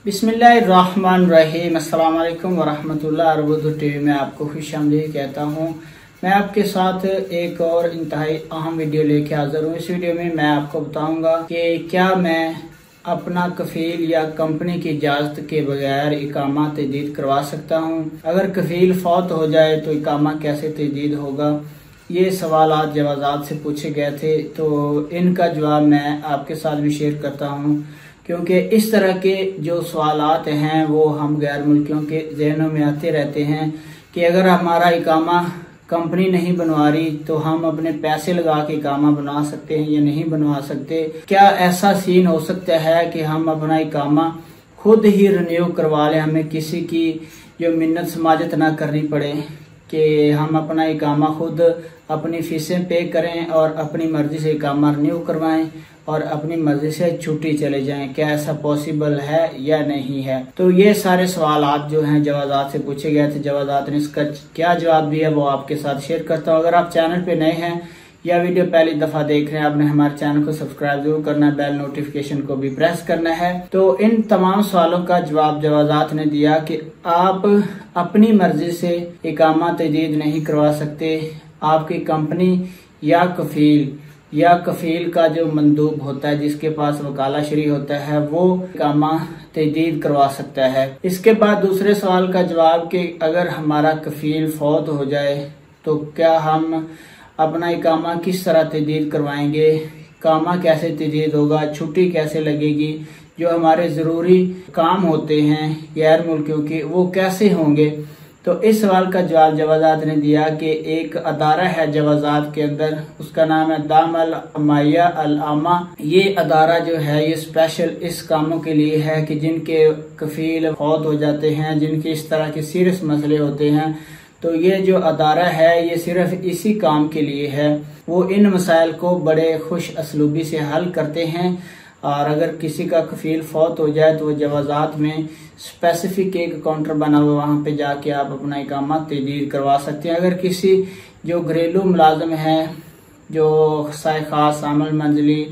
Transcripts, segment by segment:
बिस्मिल्लाहिर्रहमानिर्रहीम। अस्सलाम वालेकुम वरहमतुल्लाह। अरबुद्दू टीवी में आपको खुशामदीद कहता हूँ। मैं आपके साथ एक और इंतहाई अहम वीडियो लेके हाजिर हूँ। इस वीडियो में मैं आपको बताऊंगा कि क्या मैं अपना कफील या कंपनी की इजाज़त के बगैर इकामा तजदीद करवा सकता हूँ। अगर कफील फौत हो जाए तो इकामा कैसे तजदीद होगा, ये सवालात जवाजात से पूछे गए थे, तो इनका जवाब मैं आपके साथ भी शेयर करता हूँ। क्योंकि इस तरह के जो सवालात हैं वो हम गैर मुल्कियों के जहनों में आते रहते हैं कि अगर हमारा इकामा कंपनी नहीं बनवा रही तो हम अपने पैसे लगा के इकामा बना सकते हैं या नहीं बनवा सकते। क्या ऐसा सीन हो सकता है कि हम अपना इकामा खुद ही रिन्यू करवा लें, हमें किसी की जो मिन्नत समाजत ना करनी पड़े, कि हम अपना इकामा खुद अपनी फीसें पे करें और अपनी मर्जी से इकामा रिन्यू करवाएं और अपनी मर्जी से छुट्टी चले जाएं। क्या ऐसा पॉसिबल है या नहीं है? तो ये सारे सवालात जो हैं जवाजात से पूछे गए थे। जवाजात ने इसका क्या जवाब दिया वो आपके साथ शेयर करता हूँ। अगर आप चैनल पे नए हैं या वीडियो पहली दफा देख रहे हैं, आपने हमारे चैनल को सब्सक्राइब जरूर करना है, बेल नोटिफिकेशन को भी प्रेस करना है। तो इन तमाम सवालों का जवाब जवाजात ने दिया कि आप अपनी मर्जी से इकामा तजदीद नहीं करवा सकते। आपकी कंपनी या कफील का जो मंदूब होता है, जिसके पास वकालाशरी होता है, वो इकामा तजदीद करवा सकता है। इसके बाद दूसरे सवाल का जवाब कि अगर हमारा कफील फौत हो जाए तो क्या हम अपना इकामा किस तरह तजदीद करवाएंगे, इकामा कैसे तजदीद होगा, छुट्टी कैसे लगेगी, जो हमारे ज़रूरी काम होते हैं गैर मुल्कियों के वो कैसे होंगे। तो इस सवाल का जवाब जवाजात ने दिया कि एक अदारा है जवाजात के अंदर, उसका नाम है दाम अल अमाया अल आमा। ये अदारा जो है ये स्पेशल इस कामों के लिए है कि जिनके कफील फौत हो जाते हैं, जिनके इस तरह के सीरियस मसले होते हैं, तो ये जो अदारा है ये सिर्फ इसी काम के लिए है। वो इन मसाइल को बड़े खुश असलूबी से हल करते हैं और अगर किसी का कफील फौत हो जाए तो वो जवाजात में स्पेसिफिक एक काउंटर बना हुआ, वहाँ पे जाके आप अपना इकामा तजदीद करवा सकते हैं। अगर किसी जो घरेलू मुलाजम है, जो साय खास आमल मंजली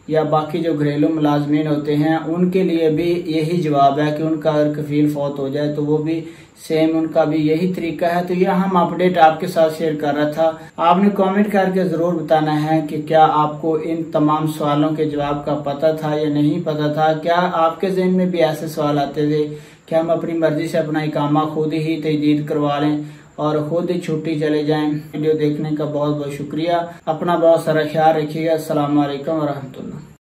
या बाकी जो घरेलू मुलाजमीन होते हैं, उनके लिए भी यही जवाब है कि उनका अगर कफील फौत हो जाए तो वो भी सेम, उनका भी यही तरीका है। तो यह हम अपडेट आपके साथ शेयर कर रहा था। आपने कमेंट करके जरूर बताना है कि क्या आपको इन तमाम सवालों के जवाब का पता था या नहीं पता था। क्या आपके ज़हन में भी ऐसे सवाल आते थे कि हम अपनी मर्जी से अपना इकामा खुद ही तजदीद करवा लें और खुद ही छुट्टी चले जाएं। वीडियो देखने का बहुत बहुत शुक्रिया। अपना बहुत सारा ख्याल रखिएगा। अस्सलाम वालेकुम वरहमतुल्लाह।